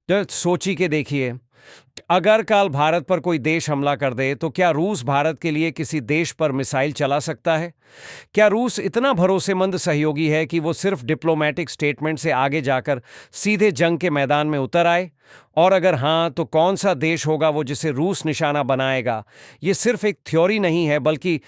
तो सोची के देखिए, अगर कल भारत पर कोई देश हमला कर दे तो क्या रूस भारत के लिए किसी देश पर मिसाइल चला सकता है? क्या रूस इतना भरोसेमंद सहयोगी है कि वो सिर्फ डिप्लोमेटिक स्टेटमेंट से आगे जाकर सीधे जंग के मैदान में उतर आए? और अगर हाँ, तो कौन सा देश होगा वो जिसे रूस निशाना बनाएगा? ये सिर्फ एक थ्योरी नहीं है, बल्कि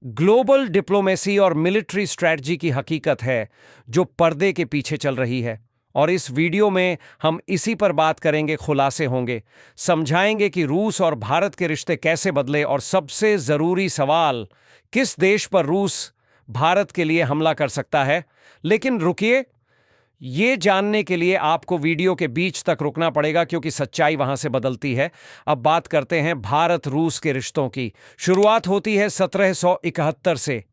ग्लोबल डिप्लोमेसी और मिलिट्री स्ट्रैटेजी की हकीकत है जो पर्दे के पीछे चल रही है। और इस वीडियो में हम इसी पर बात करेंगे, खुलासे होंगे, समझाएंगे कि रूस और भारत के रिश्ते कैसे बदले, और सबसे जरूरी सवाल, किस देश पर रूस भारत के लिए हमला कर सकता है। लेकिन रुकिए, ये जानने के लिए आपको वीडियो के बीच तक रुकना पड़ेगा, क्योंकि सच्चाई वहां से बदलती है। अब बात करते हैं भारत रूस के रिश्तों की। शुरुआत होती है 1771 से,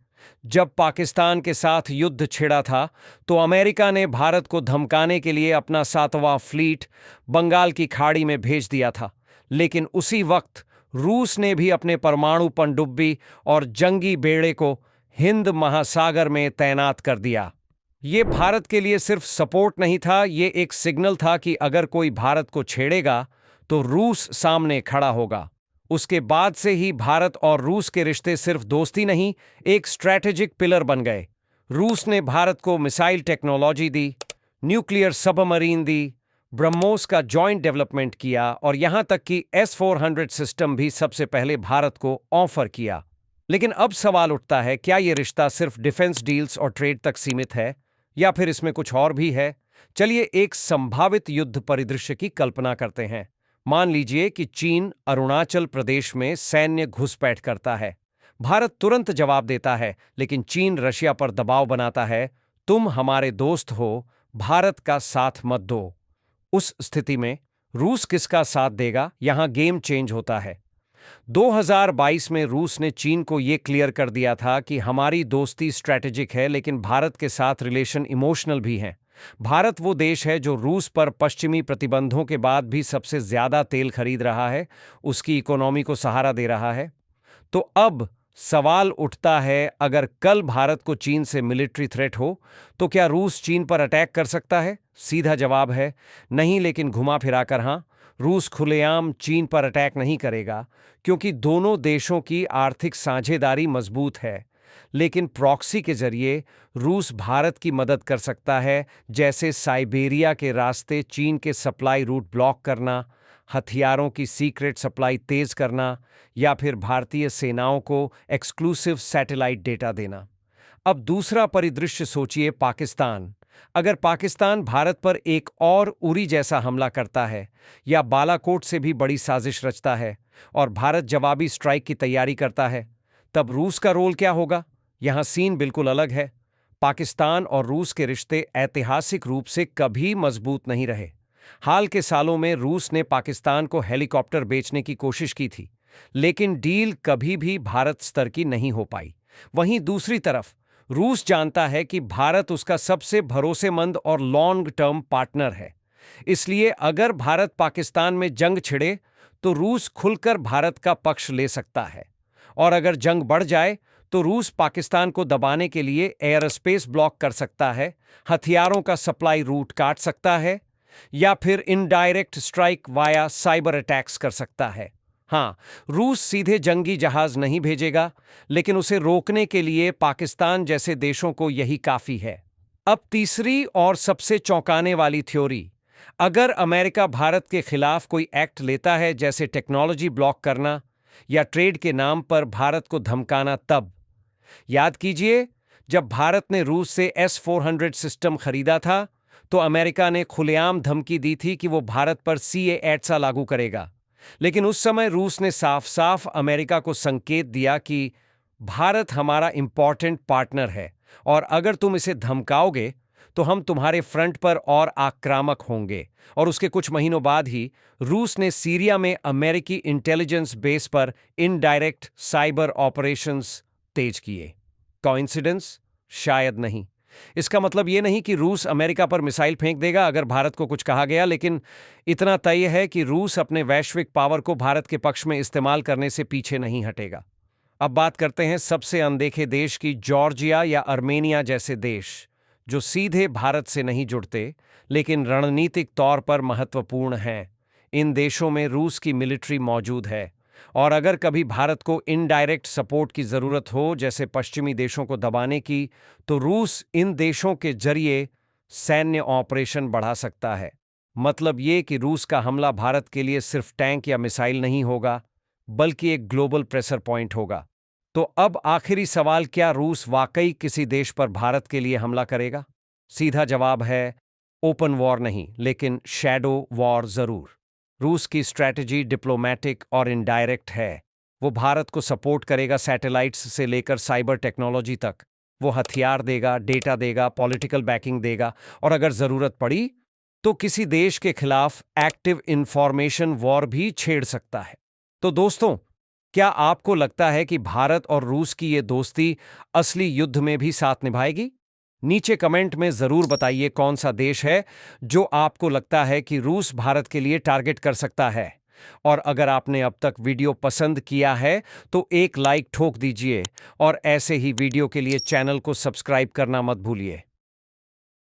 जब पाकिस्तान के साथ युद्ध छिड़ा था। तो अमेरिका ने भारत को धमकाने के लिए अपना 7वां फ्लीट बंगाल की खाड़ी में भेज दिया था। लेकिन उसी वक्त रूस ने भी अपने परमाणु पनडुब्बी और जंगी बेड़े को हिंद महासागर में तैनात कर दिया। ये भारत के लिए सिर्फ सपोर्ट नहीं था, ये एक सिग्नल था कि अगर कोई भारत को छेड़ेगा तो रूस सामने खड़ा होगा। उसके बाद से ही भारत और रूस के रिश्ते सिर्फ दोस्ती नहीं, एक स्ट्रैटेजिक पिलर बन गए। रूस ने भारत को मिसाइल टेक्नोलॉजी दी, न्यूक्लियर सबमरीन दी, ब्रह्मोस का जॉइंट डेवलपमेंट किया, और यहां तक कि S-400 सिस्टम भी सबसे पहले भारत को ऑफर किया। लेकिन अब सवाल उठता है, क्या ये रिश्ता सिर्फ डिफेंस डील्स और ट्रेड तक सीमित है, या फिर इसमें कुछ और भी है? चलिए एक संभावित युद्ध परिदृश्य की कल्पना करते हैं। मान लीजिए कि चीन अरुणाचल प्रदेश में सैन्य घुसपैठ करता है। भारत तुरंत जवाब देता है, लेकिन चीन रशिया पर दबाव बनाता है, तुम हमारे दोस्त हो, भारत का साथ मत दो। उस स्थिति में रूस किसका साथ देगा? यहां गेम चेंज होता है। 2022 में रूस ने चीन को यह क्लियर कर दिया था कि हमारी दोस्ती स्ट्रैटेजिक है, लेकिन भारत के साथ रिलेशन इमोशनल भी हैं। भारत वो देश है जो रूस पर पश्चिमी प्रतिबंधों के बाद भी सबसे ज्यादा तेल खरीद रहा है, उसकी इकोनॉमी को सहारा दे रहा है। तो अब सवाल उठता है, अगर कल भारत को चीन से मिलिट्री थ्रेट हो तो क्या रूस चीन पर अटैक कर सकता है? सीधा जवाब है नहीं, लेकिन घुमा फिरा कर हाँ। रूस खुलेआम चीन पर अटैक नहीं करेगा, क्योंकि दोनों देशों की आर्थिक साझेदारी मजबूत है। लेकिन प्रॉक्सी के जरिए रूस भारत की मदद कर सकता है, जैसे साइबेरिया के रास्ते चीन के सप्लाई रूट ब्लॉक करना, हथियारों की सीक्रेट सप्लाई तेज करना, या फिर भारतीय सेनाओं को एक्सक्लूसिव सैटेलाइट डेटा देना। अब दूसरा परिदृश्य सोचिए, पाकिस्तान। अगर पाकिस्तान भारत पर एक और उरी जैसा हमला करता है, या बालाकोट से भी बड़ी साजिश रचता है, और भारत जवाबी स्ट्राइक की तैयारी करता है, तब रूस का रोल क्या होगा? यहां सीन बिल्कुल अलग है। पाकिस्तान और रूस के रिश्ते ऐतिहासिक रूप से कभी मजबूत नहीं रहे। हाल के सालों में रूस ने पाकिस्तान को हेलीकॉप्टर बेचने की कोशिश की थी, लेकिन डील कभी भी भारत स्तर की नहीं हो पाई। वहीं दूसरी तरफ रूस जानता है कि भारत उसका सबसे भरोसेमंद और लॉन्ग टर्म पार्टनर है। इसलिए अगर भारत पाकिस्तान में जंग छिड़े तो रूस खुलकर भारत का पक्ष ले सकता है। और अगर जंग बढ़ जाए तो रूस पाकिस्तान को दबाने के लिए एयर स्पेस ब्लॉक कर सकता है, हथियारों का सप्लाई रूट काट सकता है, या फिर indirect strike via cyber attacks कर सकता है। हाँ, रूस सीधे जंगी जहाज नहीं भेजेगा, लेकिन उसे रोकने के लिए पाकिस्तान जैसे देशों को यही काफी है। अब तीसरी और सबसे चौंकाने वाली थ्योरी, अगर अमेरिका भारत के खिलाफ कोई एक्ट लेता है, जैसे टेक्नोलॉजी ब्लॉक करना या ट्रेड के नाम पर भारत को धमकाना, तब याद कीजिए, जब भारत ने रूस से S-400 सिस्टम खरीदा था तो अमेरिका ने खुलेआम धमकी दी थी कि वो भारत पर CAATSA लागू करेगा। लेकिन उस समय रूस ने साफ साफ अमेरिका को संकेत दिया कि भारत हमारा इंपॉर्टेंट पार्टनर है, और अगर तुम इसे धमकाओगे तो हम तुम्हारे फ्रंट पर और आक्रामक होंगे। और उसके कुछ महीनों बाद ही रूस ने सीरिया में अमेरिकी इंटेलिजेंस बेस पर इनडायरेक्ट साइबर ऑपरेशंस तेज किए। कोइंसिडेंस? शायद नहीं। इसका मतलब ये नहीं कि रूस अमेरिका पर मिसाइल फेंक देगा अगर भारत को कुछ कहा गया, लेकिन इतना तय है कि रूस अपने वैश्विक पावर को भारत के पक्ष में इस्तेमाल करने से पीछे नहीं हटेगा। अब बात करते हैं सबसे अनदेखे देश की, जॉर्जिया या अर्मेनिया जैसे देश, जो सीधे भारत से नहीं जुड़ते लेकिन रणनीतिक तौर पर महत्वपूर्ण हैं। इन देशों में रूस की मिलिट्री मौजूद है और अगर कभी भारत को इनडायरेक्ट सपोर्ट की जरूरत हो, जैसे पश्चिमी देशों को दबाने की, तो रूस इन देशों के जरिए सैन्य ऑपरेशन बढ़ा सकता है। मतलब ये कि रूस का हमला भारत के लिए सिर्फ टैंक या मिसाइल नहीं होगा, बल्कि एक ग्लोबल प्रेशर पॉइंट होगा। तो अब आखिरी सवाल, क्या रूस वाकई किसी देश पर भारत के लिए हमला करेगा? सीधा जवाब है ओपन वॉर नहीं, लेकिन शैडो वॉर जरूर। रूस की स्ट्रैटेजी डिप्लोमेटिक और इनडायरेक्ट है। वो भारत को सपोर्ट करेगा, सैटेलाइट्स से लेकर साइबर टेक्नोलॉजी तक। वो हथियार देगा, डेटा देगा, पॉलिटिकल बैकिंग देगा और अगर जरूरत पड़ी तो किसी देश के खिलाफ एक्टिव इंफॉर्मेशन वॉर भी छेड़ सकता है। तो दोस्तों, क्या आपको लगता है कि भारत और रूस की ये दोस्ती असली युद्ध में भी साथ निभाएगी? नीचे कमेंट में जरूर बताइए कौन सा देश है जो आपको लगता है कि रूस भारत के लिए टारगेट कर सकता है। और अगर आपने अब तक वीडियो पसंद किया है तो एक लाइक ठोक दीजिए और ऐसे ही वीडियो के लिए चैनल को सब्सक्राइब करना मत भूलिए।